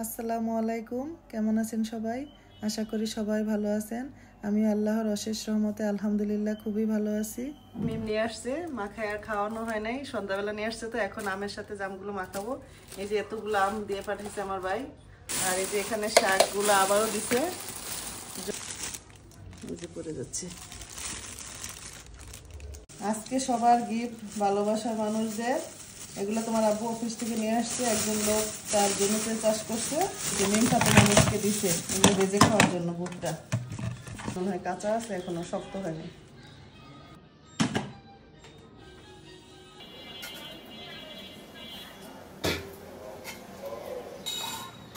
আসসালামু আলাইকুম, কেমন আছেন সবাই? আশা করি সবাই ভালো আছেন। আমি আল্লাহর অশেষ রহমতে আলহামদুলিল্লাহ খুবই ভালো আছি। মিম নিয়ে আসছে, মাখায় আর খাওয়ানো হয় নাই, সন্ধ্যাবেলা নিয়ে আসছে, তো এখন আমের সাথে জামগুলো মাখাবো। এই যে এতগুলো আম দিয়ে পাঠিয়েছে আমার ভাই, আর এই যে এখানে শাকগুলো আবারও দিছে, পড়ে যাচ্ছে। আজকে সবার গিফট ভালোবাসার মানুষদের। এগুলো তোমার আব্বু অফিস থেকে নিয়ে আসছে, একজন লোক তার জমিতে চাষ করছে, যে নিমটা তো মানুষকে দিছে এগুলো ভেজে খাওয়ার জন্য। বুটটা মনে হয় কাঁচা আছে, এখনো শক্ত হয়নি।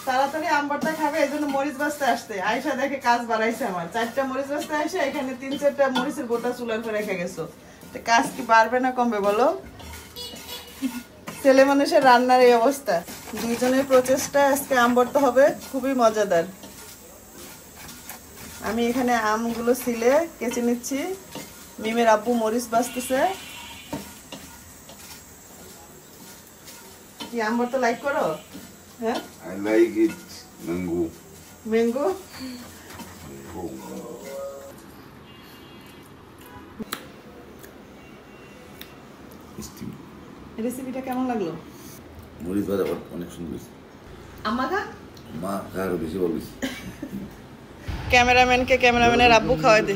তাড়াতাড়ি আম ভর্তা খাবে, এই জন্য মরিচ বাছতে আসতে আয়সা দেখে কাজ বাড়াইছে আমার। 4টা মরিচ বাছতে আসে, এখানে 3-4টা মরিচের গোটা চুলার করে রেখে গেছো। কাজ কি বাড়বে না কমবে বলো? ছেলে মানুষের রান্নার এই অবস্থা। দুইজনের প্রচেষ্টা আজকে আম ভর্তা হবে, খুবই মজাদার। আমি এখানে আমগুলো ছিলে কেচে নিচ্ছি, মিমের আব্বু মরিচ বাছতেছে। কি আম ভর্তা লাইক করো? হ্যাঁ, I like it mango. Mango. রেসিপিটা কেমন লাগলো? মরিচ ভাজা অনেক সুন্দর হয়েছে। আমাকে মা কারো বেশি বলিস। ক্যামেরাম্যানকে ক্যামেরাম্যানের আব্বু খাওয়াই দে।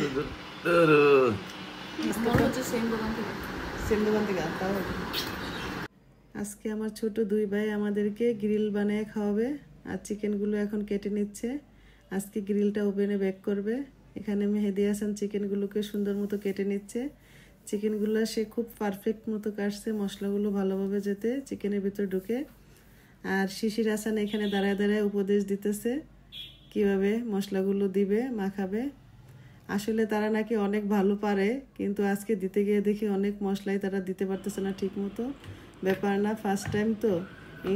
আজকে আমার ছোট দুই ভাই আমাদেরকে গ্রিল বানিয়ে খাওয়াবে, আর চিকেনগুলো এখন কেটে নিচ্ছে। আজকে গ্রিলটা ওভেনে বেক করবে। এখানে মেহেদি হাসান চিকেনগুলোকে সুন্দর মতো কেটে নিচ্ছে। চিকেনগুলো সে খুব পারফেক্ট মতো কাটছে, মশলাগুলো ভালোভাবে যেতে চিকেনের ভিতর ঢুকে। আর শিশির হাসান এখানে দাঁড়ায় দাঁড়ায় উপদেশ দিতেছে কিভাবে মশলাগুলো দিবে, মাখাবে। আসলে তারা নাকি অনেক ভালো পারে, কিন্তু আজকে দিতে গিয়ে দেখি অনেক মশলাই তারা দিতে পারতেছে না ঠিক মতো। ব্যাপার না, ফার্স্ট টাইম তো,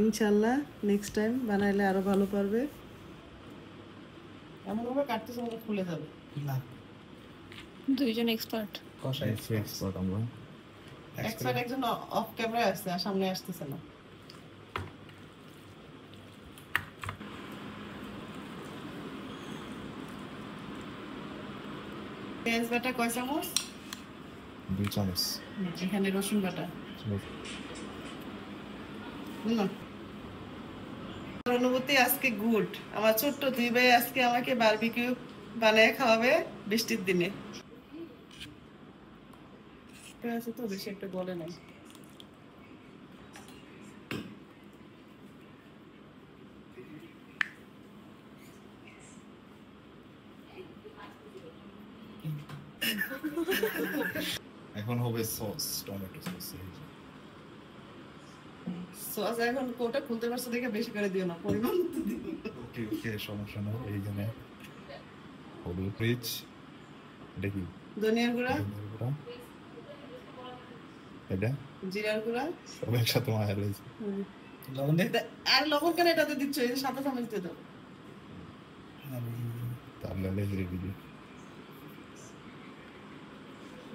ইনশাল্লাহ নেক্সট টাইম বানাইলে আরো ভালো পারবে। এমনভাবে কাটতেছে মনে ফুলে যাবে। দুইজন এক্সপার্ট। এক্সপার্ট একজন অফ ক্যামেরায় আসছে, আর সামনে আসতেছে না। পেঁয়াজ বাটা কয় চামচ? 2 চামচ। এখানে রসুন বাটা। অনুভূতি আজকে গুড। আমার ছোট্ট দুই ভাই আজকে আমাকে বারবিকিউ বানিয়ে খাওয়াবে বৃষ্টির দিনে। আছে তো বেশি একটা বলে নাই। এখন হবে সস, টমেটো সস। সস এখন কোটা খুলতে পারছো দেখে বেশি করে দিও না, পরিমাণ মতো দিও। ওকে ওকে, সমস্যা নেই। এইখানে হলুদ মরিচ, দেখি ধনিয়ার গুঁড়া, এটা জিরার গুঁড়া, সব একসাথে মায়া রয়েছে। লবণ দে। আর লবণ কেন এটাতে দিচ্ছ? এই যে 7 চামচ দিয়ে দাও। তাহলে লেগে দিবি।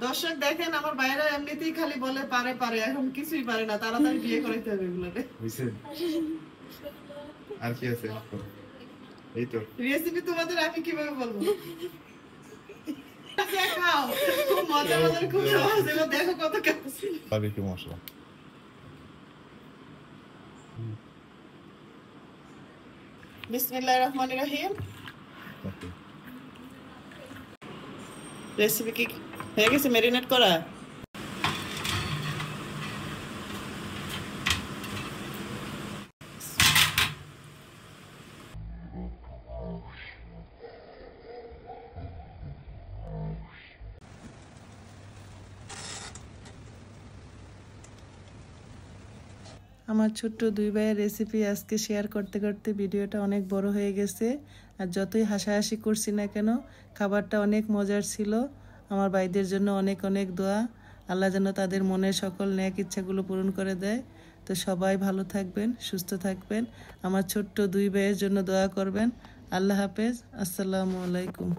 দর্শক দেখেন, আমার বাইরে এমনিতেই খালি বলে পারে পারে, এখন কিছুই পারে না। তাড়াতাড়ি বিয়ে করাইতে হবে এগুলোতে। বুঝছেন? আর কি আছে? এই তো রেসিপি তোমাদের আমি কিভাবে বলবো? খাও, খুব মজা মজার, খুব সহজ। এবার দেখো কত কাজ। বারবিকিউ মশলা। বিসমিল্লাহির রহমানির রহিম। রেসিপি কি হয়ে গেছে ম্যারিনেট করা? আমার ছোট্ট দুই ভাইয়ের রেসিপি আজকে শেয়ার করতে করতে ভিডিওটা অনেক বড় হয়ে গেছে। আর যতই হাসাহাসি করছি না কেন, খাবারটা অনেক মজার ছিল। আমার ভাইদের জন্য অনেক অনেক দোয়া। আল্লাহ যেন তাদের মনের সকল ন্যাক ইচ্ছাগুলো পূরণ করে দেয়। তো সবাই ভালো থাকবেন, সুস্থ থাকবেন। আমার ছোট্ট দুই ভাইয়ের জন্য দোয়া করবেন। আল্লাহ হাফেজ, আসসালামু আলাইকুম।